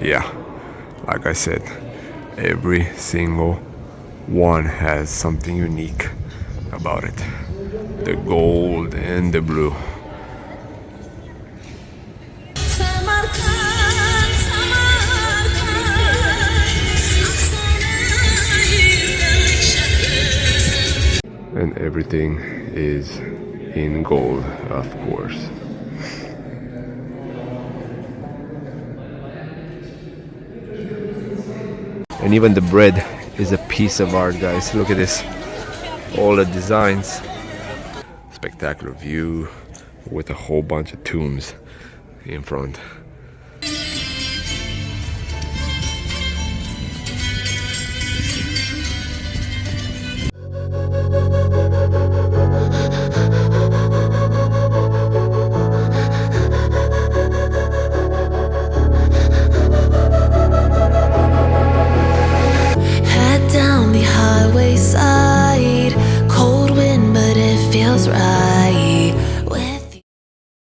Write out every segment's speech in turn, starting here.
Yeah, like I said, every single one has something unique about it. The gold and the blue. Samarkand, Samarkand, And everything is in gold, of course. And even the bread is a piece of art, guys. Look at this. All the designs. Spectacular view with a whole bunch of tombs in front. head down the highway side. Cold wind, but it feels right with you.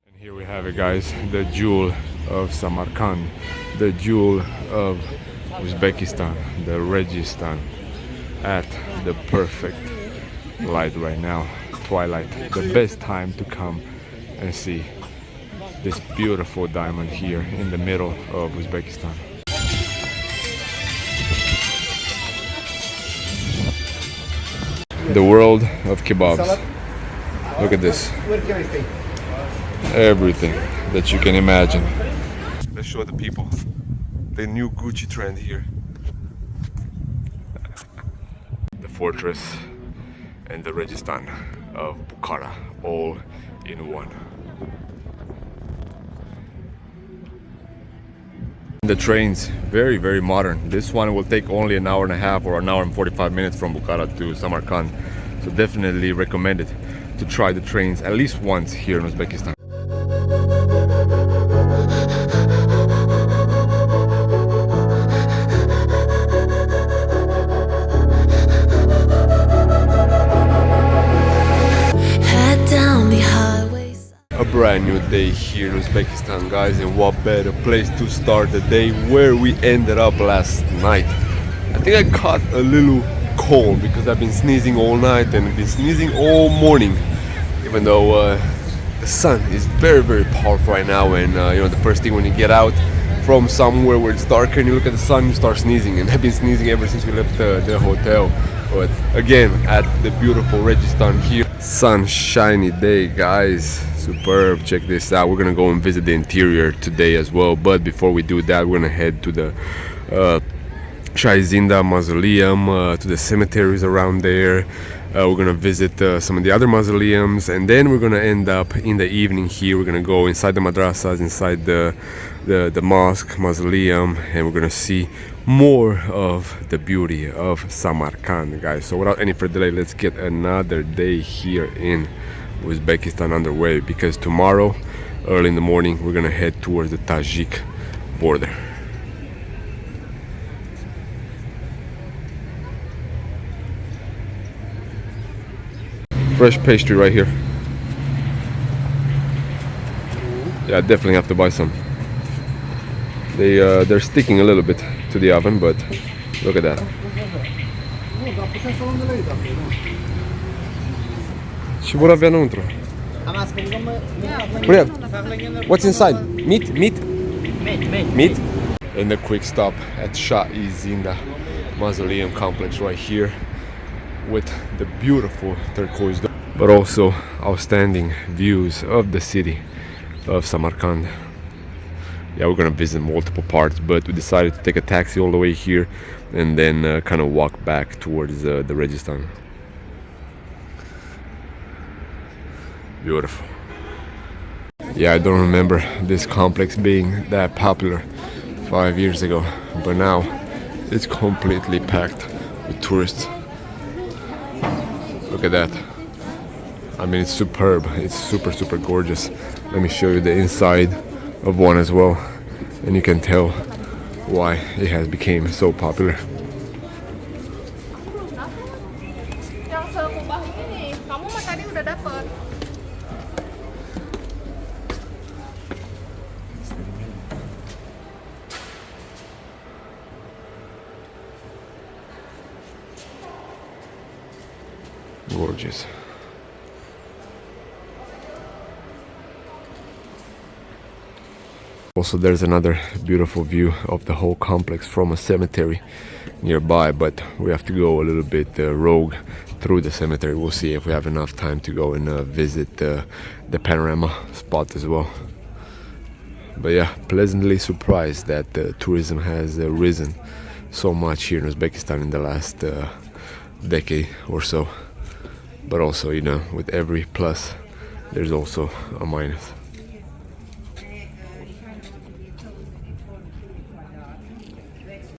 And here we have it, guys, the jewel of Samarkand, the jewel of Uzbekistan, the Registan, at the perfect light right now, twilight, the best time to come and see this beautiful diamond here in the middle of Uzbekistan. The world of kebabs. Look at this. Everything that you can imagine. Let's show the people the new Gucci trend here. The fortress and the Registan of Bukhara, all in one. The trains, very, very modern. This one will take only an hour and a half or an hour and 45 minutes from Bukhara to Samarkand. So definitely recommend it to try the trains at least once here in Uzbekistan. Head down the highway side. A brand new day here in Uzbekistan, guys, and what better place to start the day where we ended up last night. I think I caught a little cold because I've been sneezing all night and I've been sneezing all morning, even though the sun is very, very powerful right now. And you know, the first thing when you get out from somewhere where it's darker and you look at the sun, you start sneezing, and I've been sneezing ever since we left the hotel. But again, at the beautiful Registan here, sunshiny day, guys, superb. Check this out. We're gonna go and visit the interior today as well, but before we do that, we're gonna head to the Shah-i-Zinda mausoleum, to the cemeteries around there. We're gonna visit some of the other mausoleums, and then we're gonna end up in the evening here. We're gonna go inside the madrasas, inside the mosque, mausoleum, and we're gonna see more of the beauty of Samarkand, guys. So without any further delay, let's get another day here in Uzbekistan underway, because tomorrow early in the morning we're gonna head towards the Tajik border. Fresh pastry right here. Yeah, I definitely have to buy some. They're sticking a little bit to the oven, but look at that. Și vor avea înăuntru. What's inside? Meat? And a quick stop at Shah-i-Zinda mausoleum complex right here, with the beautiful turquoise dome, but also outstanding views of the city of Samarkand. Yeah, we're gonna visit multiple parts, but we decided to take a taxi all the way here and then kind of walk back towards the Registan. Beautiful. Yeah, I don't remember this complex being that popular 5 years ago, but now it's completely packed with tourists. Look at that. I mean, it's superb. It's super, super gorgeous. Let me show you the inside of one as well, and you can tell why it has become so popular. Yang sekubah ini, kamu mah tadi udah dapet. Gorgeous. Also, there's another beautiful view of the whole complex from a cemetery nearby, but we have to go a little bit rogue through the cemetery. We'll see if we have enough time to go and visit the panorama spot as well. But yeah, pleasantly surprised that tourism has risen so much here in Uzbekistan in the last decade or so. But also, you know, with every plus, there's also a minus.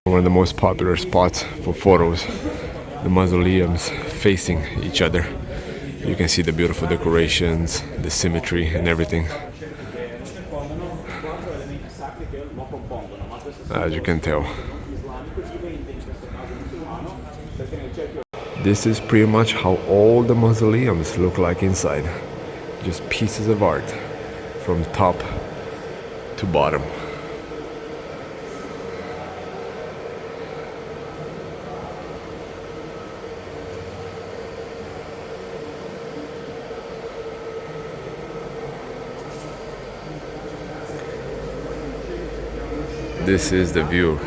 One of the most popular spots for photos, the mausoleums facing each other. You can see the beautiful decorations, the symmetry and everything. As you can tell. This is pretty much how all the mausoleums look like inside. Just pieces of art from top to bottom. This is the view.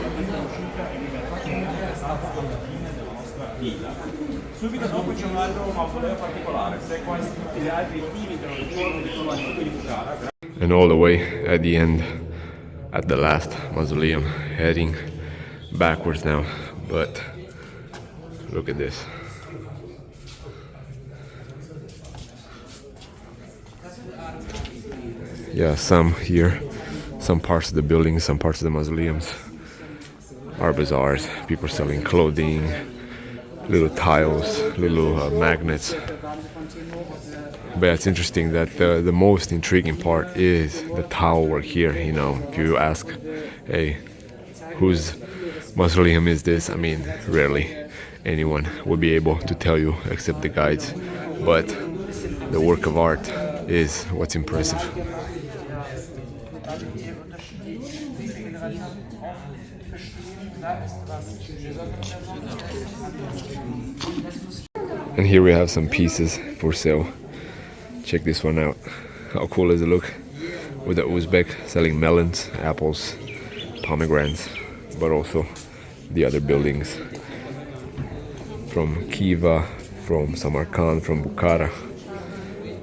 Subito dopo c'è un altro mausoleo particolare, se quasi tutti gli altri imitano il giorno di conoscenza. And all the way at the end, at the last mausoleum, heading backwards now. But look at this. Yeah, some here, some parts of the buildings, some parts of the mausoleums are bazaars. People selling clothing, little tiles, little magnets. But it's interesting that the most intriguing part is the tile work here. You know, if you ask, hey, whose mausoleum is this? I mean, rarely anyone will be able to tell you except the guides. But the work of art is what's impressive. And here we have some pieces for sale. Check this one out. How cool does it look? With the Uzbek selling melons, apples, pomegranates, but also the other buildings from Khiva, from Samarkand, from Bukhara.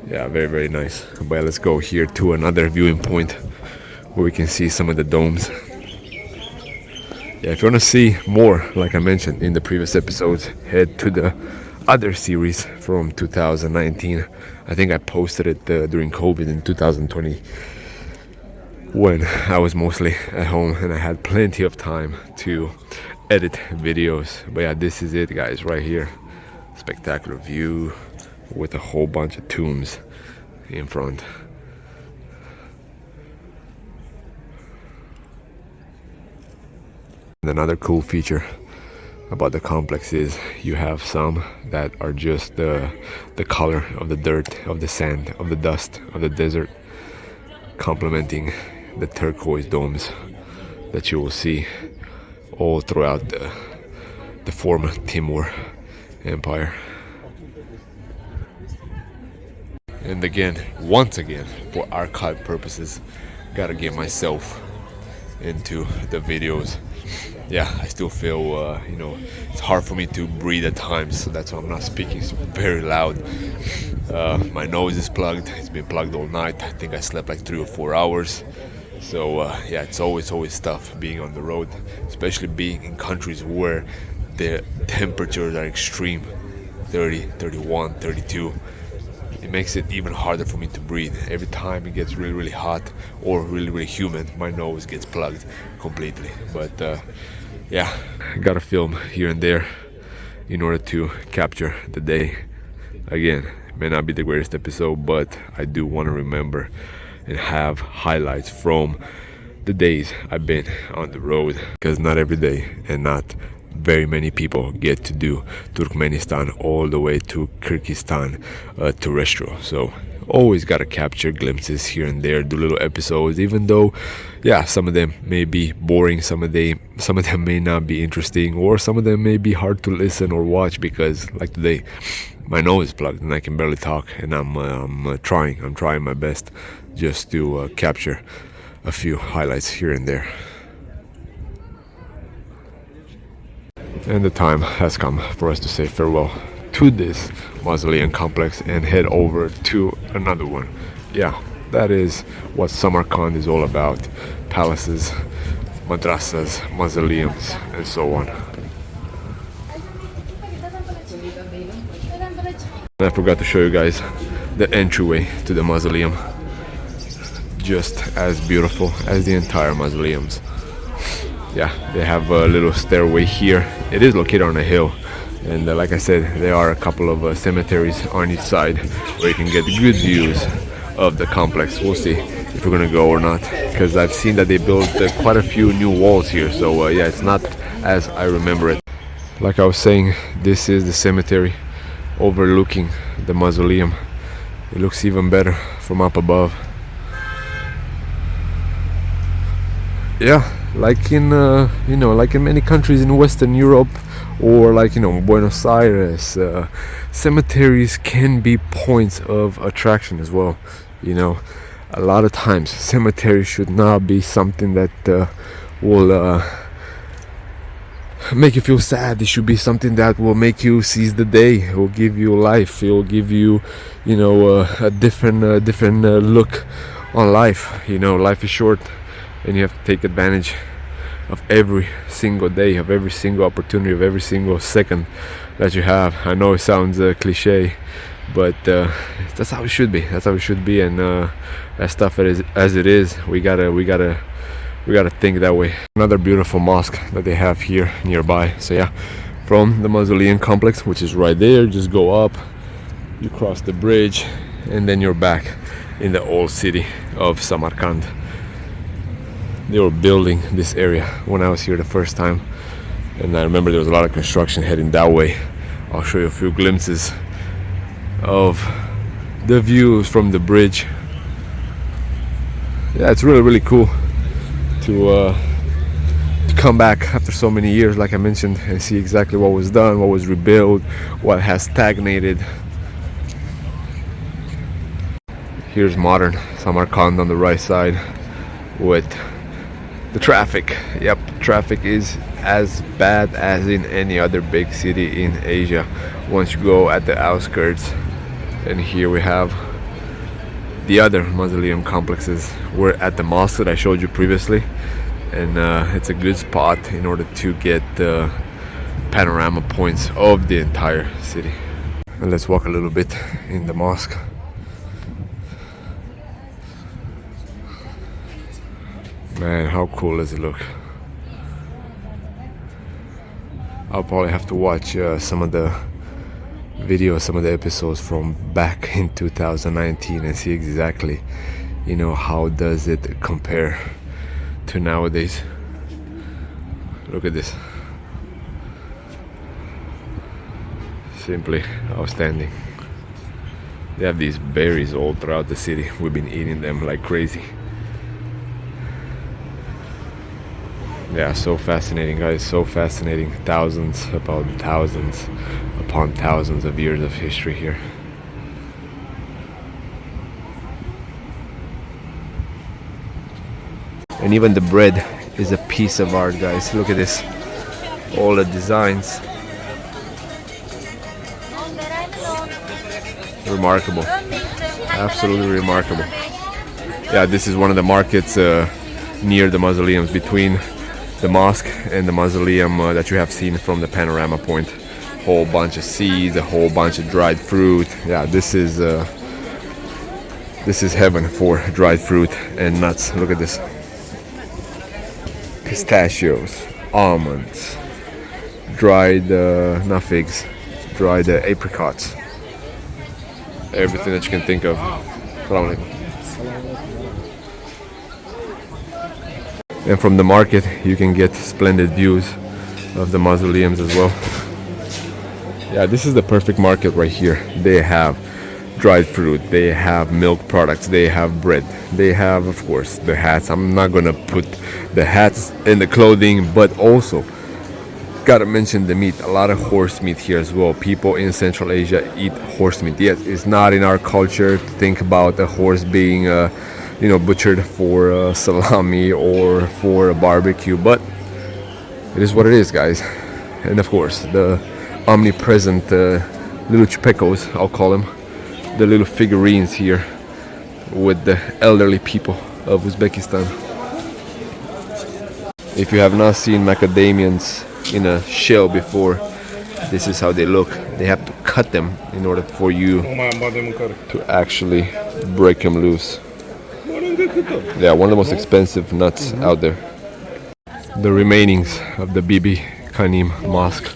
Yeah, very, very nice. But let's go here to another viewing point where we can see some of the domes. Yeah, if you want to see more, like I mentioned in the previous episodes, head to the other series from 2019. I think I posted it during COVID in 2020 when I was mostly at home and I had plenty of time to edit videos. But yeah, this is it, guys, right here. Spectacular view with a whole bunch of tombs in front. And another cool feature about the complex is you have some that are just the color of the dirt, of the sand, of the dust, of the desert, complementing the turquoise domes that you will see all throughout the former Timur Empire. And again, once again, for archive purposes, gotta get myself into the videos. Yeah, I still feel, you know, it's hard for me to breathe at times, so that's why I'm not speaking very loud. My nose is plugged. It's been plugged all night. I think I slept like 3 or 4 hours. So yeah, it's always tough being on the road, especially being in countries where the temperatures are extreme, 30, 31, 32. It makes it even harder for me to breathe. Every time it gets really, really hot or really, really humid, my nose gets plugged completely. But yeah, I gotta film here and there in order to capture the day. Again, it may not be the greatest episode, but I do want to remember and have highlights from the days I've been on the road, because not every day and not very many people get to do Turkmenistan all the way to Kyrgyzstan terrestrial. So always gotta capture glimpses here and there, do little episodes, even though, yeah, some of them may be boring, some of them may not be interesting, or some of them may be hard to listen or watch because, like today, my nose is plugged and I can barely talk, and I'm trying my best just to capture a few highlights here and there. And the time has come for us to say farewell to this mausoleum complex and head over to another one. Yeah, that is what Samarkand is all about: palaces, madrasas, mausoleums, and so on. And I forgot to show you guys the entryway to the mausoleum. Just as beautiful as the entire mausoleums. Yeah, they have a little stairway here. It is located on a hill, and like I said, there are a couple of cemeteries on each side where you can get good views of the complex. We'll see if we're gonna go or not, because I've seen that they built quite a few new walls here, so yeah, it's not as I remember it. Like I was saying, this is the cemetery overlooking the mausoleum. It looks even better from up above. Yeah, like in like in many countries in Western Europe, or like Buenos Aires, cemeteries can be points of attraction as well. A lot of times cemeteries should not be something that will make you feel sad. It should be something that will make you seize the day. It will give you life. It will give you a different look on life. Life is short, and you have to take advantage of every single day, of every single opportunity, of every single second that you have. I know it sounds cliche, but that's how it should be. That's how it should be, and as tough as it is, we gotta think that way. Another beautiful mosque that they have here nearby. So yeah, from the mausoleum complex, which is right there, just go up, you cross the bridge, and then you're back in the old city of Samarkand. They were building this area when I was here the first time, and I remember there was a lot of construction heading that way. I'll show you a few glimpses of the views from the bridge. Yeah, it's really cool to come back after so many years, like I mentioned, and see exactly what was done, what was rebuilt, what has stagnated. Here's modern Samarkand on the right side with the traffic. Yep, traffic is as bad as in any other big city in Asia once you go at the outskirts. And here we have the other mausoleum complexes. We're at the mosque that I showed you previously, and it's a good spot in order to get the panorama points of the entire city. And let's walk a little bit in the mosque. Man, how cool does it look? I'll probably have to watch some of the videos, some of the episodes from back in 2019 and see exactly, how does it compare to nowadays. Look at this. Simply outstanding. They have these berries all throughout the city. We've been eating them like crazy. Yeah, so fascinating, guys, so fascinating. Thousands upon thousands of years of history here. And even the bread is a piece of art, guys. Look at this, all the designs. Remarkable, absolutely remarkable. Yeah, this is one of the markets near the mausoleums, between the mosque and the mausoleum that you have seen from the panorama point. Whole bunch of seeds, a whole bunch of dried fruit. Yeah, this is heaven for dried fruit and nuts. Look at this. Pistachios, almonds, dried not figs, dried apricots. Everything that you can think of. And from the market you can get splendid views of the mausoleums as well. Yeah, this is the perfect market right here. They have dried fruit, they have milk products, they have bread, they have, of course, the hats. I'm not gonna put the hats in the clothing, but also gotta mention the meat. A lot of horse meat here as well. People in Central Asia eat horse meat. Yes, it's not in our culture to think about a horse being butchered for salami or for a barbecue, but it is what it is, guys. And of course, the omnipresent little chupecos, I'll call them, the little figurines here with the elderly people of Uzbekistan. If you have not seen macadamians in a shell before, this is how they look. They have to cut them in order for you to actually break them loose. Yeah, one of the most expensive nuts out there. The remainings of the Bibi-Khanym Mosque.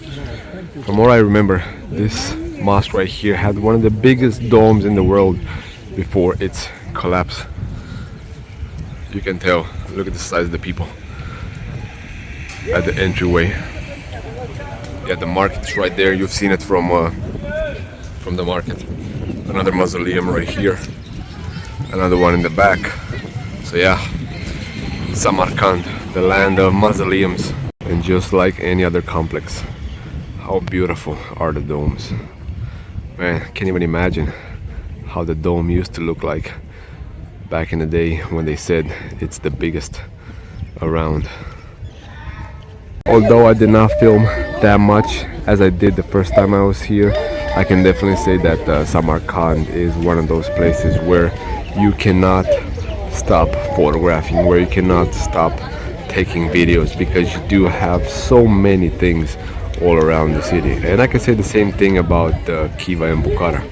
From what I remember, this mosque right here had one of the biggest domes in the world before its collapse. You can tell, look at the size of the people at the entryway. Yeah, the market is right there. You've seen it from the market. Another mausoleum right here. Another one in the back. So yeah, Samarkand, the land of mausoleums. And just like any other complex, how beautiful are the domes. Man, can't even imagine how the dome used to look like back in the day when they said it's the biggest around. Although I did not film that much as I did the first time I was here, I can definitely say that Samarkand is one of those places where you cannot stop photographing, where you cannot stop taking videos, because you do have so many things all around the city. And I can say the same thing about Khiva and Bukhara.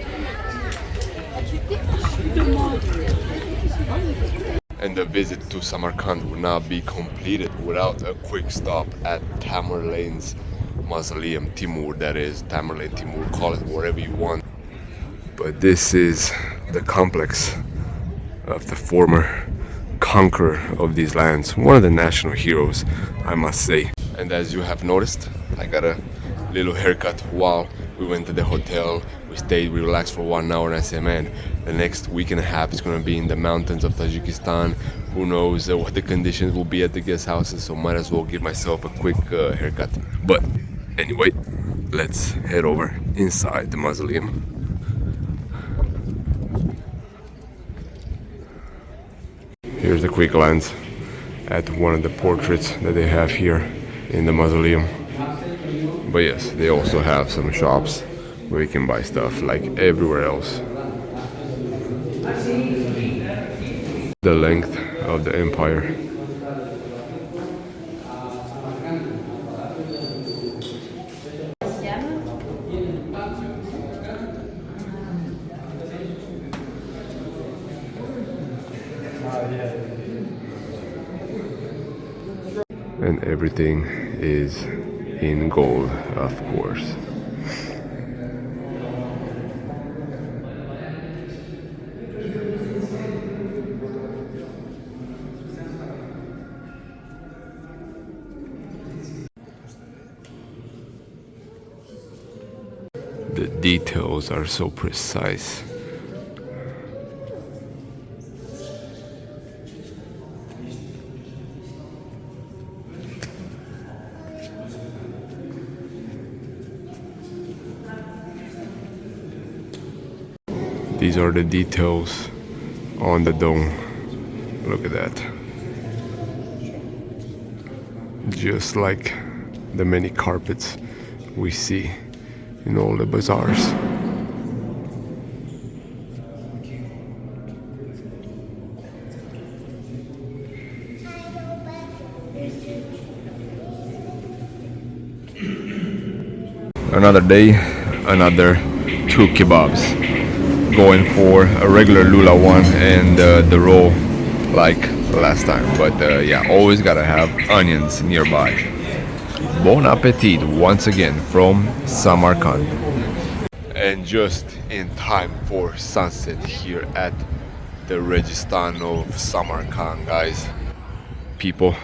And the visit to Samarkand would not be completed without a quick stop at Tamerlane's mausoleum. Timur, that is, Tamerlane Timur, call it whatever you want. But this is the complex of the former conqueror of these lands, one of the national heroes, I must say. And as you have noticed, I got a little haircut while we went to the hotel. We stayed, we relaxed for 1 hour, and I said, man, the next week and a half is going to be in the mountains of Tajikistan. Who knows what the conditions will be at the guest houses, so might as well give myself a quick haircut. But anyway, let's head over inside the mausoleum. Here's a quick glance at one of the portraits that they have here in the mausoleum. But yes, they also have some shops where you can buy stuff like everywhere else. The length of the empire. And everything is in gold, of course. The details are so precise. These are the details on the dome. Look at that. Just like the many carpets we see in all the bazaars. Another day, another 2 kebabs. Going for a regular lula one and the roll like last time, but yeah, always gotta have onions nearby. Bon appetit once again from Samarkand. And just in time for sunset here at the Registan of Samarkand, guys. People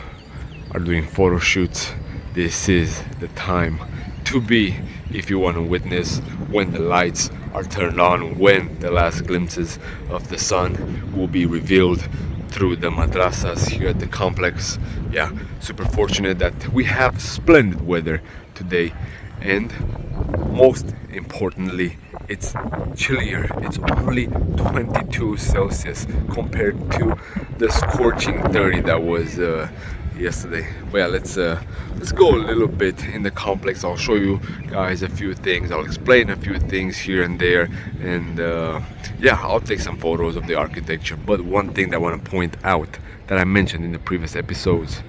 are doing photo shoots. This is the time to be if you want to witness when the lights are turned on, when the last glimpses of the sun will be revealed through the madrasas here at the complex. Yeah, super fortunate that we have splendid weather today, and most importantly, it's chillier. It's only 22 Celsius compared to the scorching 30 that was yesterday. But yeah, let's go a little bit in the complex. I'll show you guys a few things. I'll explain a few things here and there, and yeah, I'll take some photos of the architecture. But one thing that I want to point out that I mentioned in the previous episodes: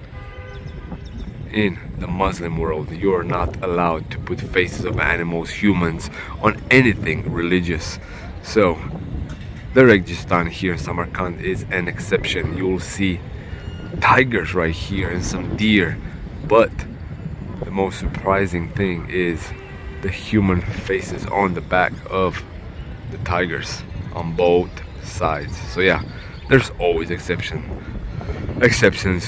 in the Muslim world, you are not allowed to put faces of animals, humans, on anything religious. So the Registan here in Samarkand is an exception. You'll see tigers right here and some deer, but the most surprising thing is the human faces on the back of the tigers on both sides. So yeah, there's always exceptions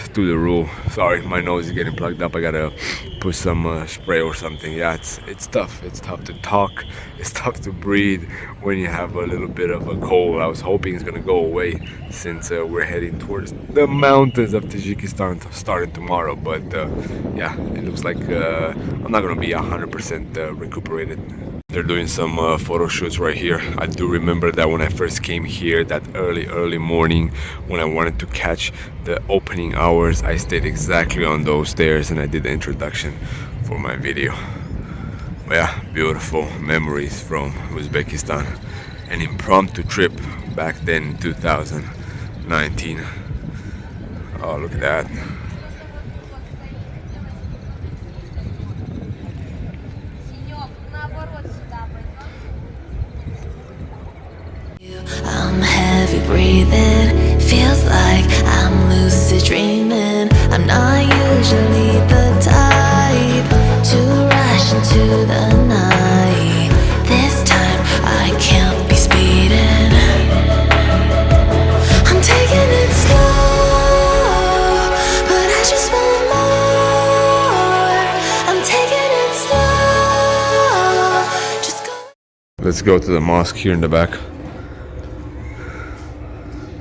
to the rule. Sorry, my nose is getting plugged up. I gotta put some spray or something. Yeah, it's tough. It's tough to talk. It's tough to breathe when you have a little bit of a cold. I was hoping it's gonna go away since we're heading towards the mountains of Tajikistan starting tomorrow. But yeah, it looks like I'm not gonna be 100% recuperated. They're doing some photo shoots right here. I do remember that when I first came here, that early morning, when I wanted to catch the opening hours, I stayed exactly on those stairs and I did the introduction for my video. But yeah, beautiful memories from Uzbekistan. An impromptu trip back then in 2019. Oh, look at that. I'm heavy breathing, feels like I'm lucid dreaming. I'm not usually the type to rush into the night. This time I can't be speeding. I'm taking it slow, but I just want more. I'm taking it slow. Just go. Let's go to the mosque here in the back.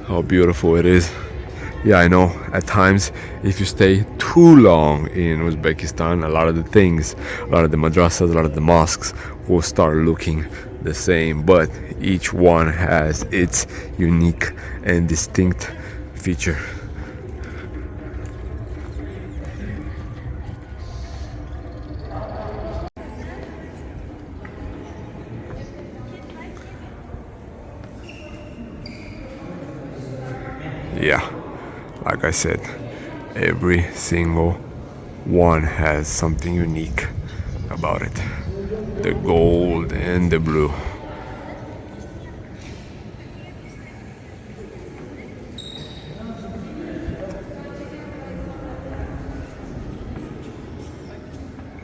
How beautiful it is. Yeah, I know, at times if you stay too long in Uzbekistan, a lot of the things, a lot of the madrasas, a lot of the mosques will start looking the same, but each one has its unique and distinct feature. Yeah, like I said, every single one has something unique about it. The gold and the blue.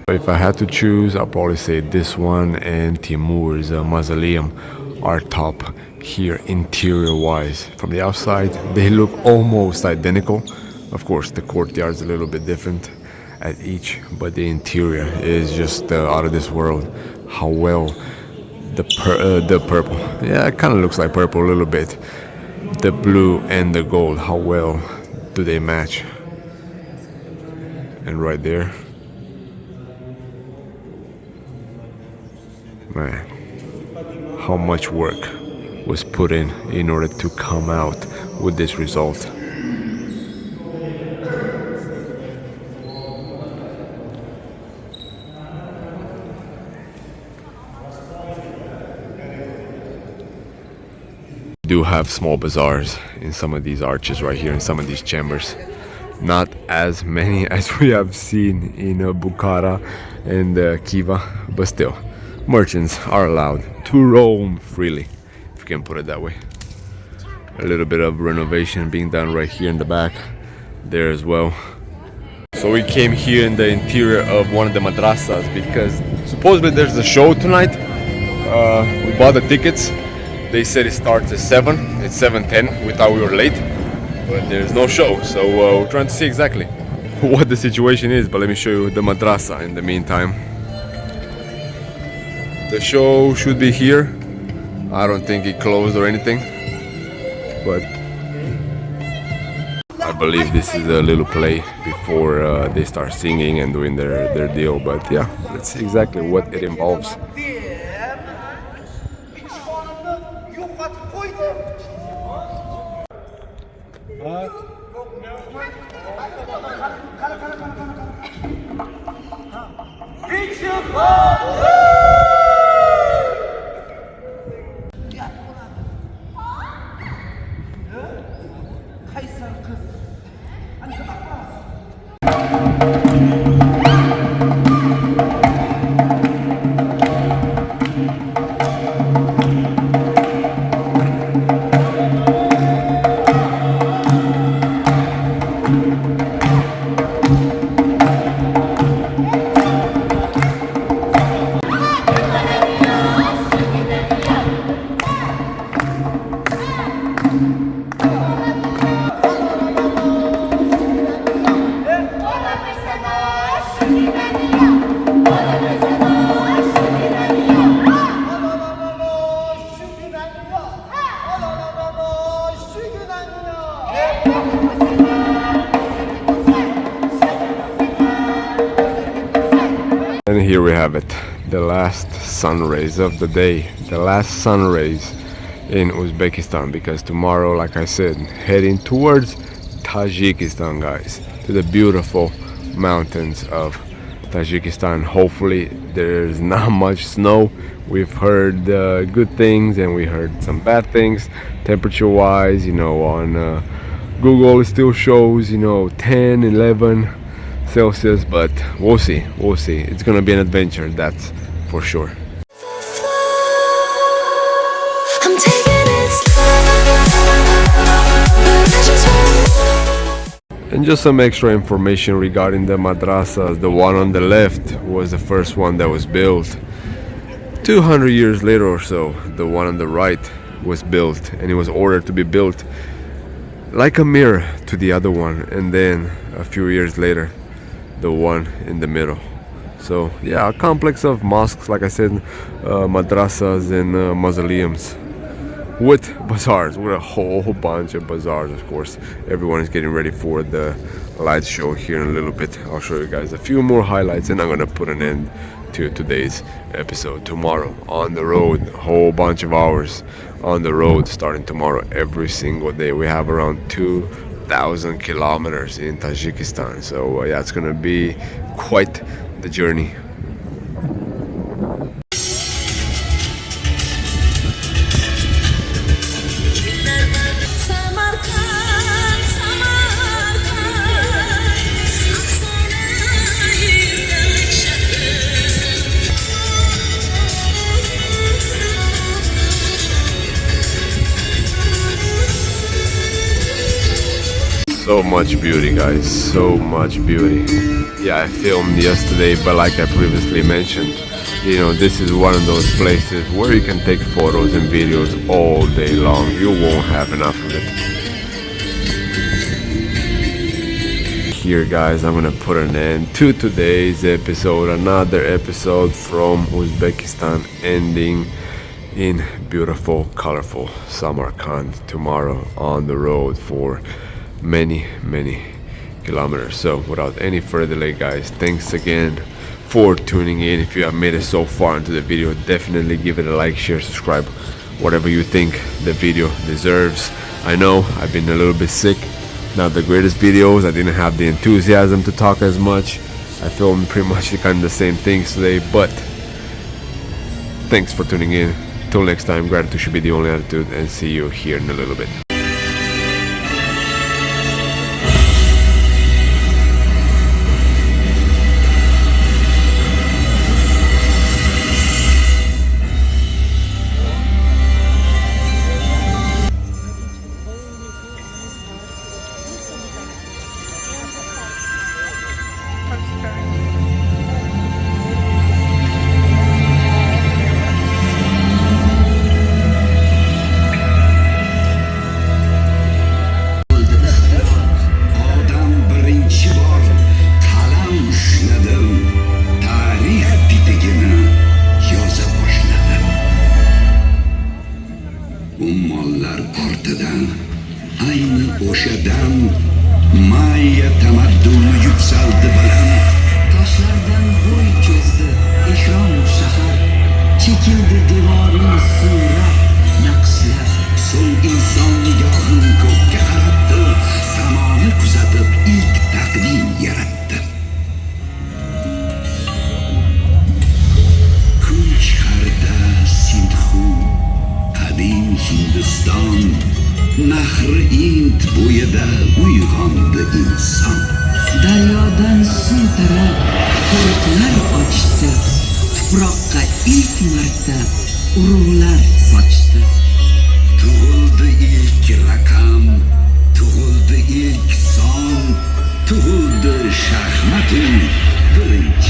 If I had to choose, I'll probably say this one and Timur's mausoleum are top here interior wise. From the outside they look almost identical. Of course the courtyard's a little bit different at each, but the interior is just out of this world. How well the purple, yeah, it kind of looks like purple a little bit, the blue and the gold, how well do they match. And right there, man, how much work was put in order to come out with this result. Do have small bazaars in some of these arches right here, in some of these chambers. Not as many as we have seen in Bukhara and Khiva, but still, merchants are allowed to roam freely, if you can put it that way. A little bit of renovation being done right here in the back there as well. So we came here in the interior of one of the madrasas because supposedly there's a show tonight. We bought the tickets. They said it starts at 7. It's 7:10. We thought we were late, but there's no show. So we're trying to see exactly what the situation is. But let me show you the madrasa in the meantime. The show should be here I don't think it closed or anything, but I believe this is a little play before they start singing and doing their deal. But yeah, let's see exactly what it involves. And here we have it, the last sun rays of the day, the last sun rays in Uzbekistan, because tomorrow, like I said, heading towards Tajikistan, guys, to the beautiful mountains of Tajikistan. Hopefully there's not much snow. We've heard good things and we heard some bad things temperature wise. You know, on Google it still shows, you know, 10, 11 Celsius, but we'll see. It's gonna be an adventure, that's for sure. I'm taking it slow, but I just want. And just some extra information regarding the madrasas. The one on the left was the first one that was built. 200 years later or so, the one on the right was built, and it was ordered to be built like a mirror to the other one, and then a few years later the one in the middle. So yeah, a complex of mosques, like I said, madrasas and mausoleums with bazaars, with a whole bunch of bazaars. Of course, everyone is getting ready for the light show here in a little bit. I'll show you guys a few more highlights and I'm gonna put an end to today's episode. Tomorrow on the road, a whole bunch of hours on the road starting tomorrow. Every single day we have around 2,000 kilometers in Tajikistan, so yeah, it's gonna be quite the journey. Samarkand, So much beauty, guys, so much beauty. Yeah, I filmed yesterday, but like I previously mentioned, you know, this is one of those places where you can take photos and videos all day long. You won't have enough of it. Here, guys, I'm gonna put an end to today's episode. Another episode from Uzbekistan, ending in beautiful, colorful Samarkand. Tomorrow on the road for many kilometers. So without any further delay, guys, thanks again for tuning in. If you have made it so far into the video, definitely give it a like, share, subscribe, whatever you think the video deserves. I know I've been a little bit sick, not the greatest videos. I didn't have the enthusiasm to talk as much. I filmed pretty much kind of the same things today, but thanks for tuning in. Till next time, gratitude should be the only attitude, and see you here in a little bit. inson. Daryodan suv tarab qo'riqlar ochdi. Tuproqqa ilk marta urug'lar sochdi. Tug'ildi ilk raqam, tug'ildi ilk son, tug'ildi shaxmatning birinchi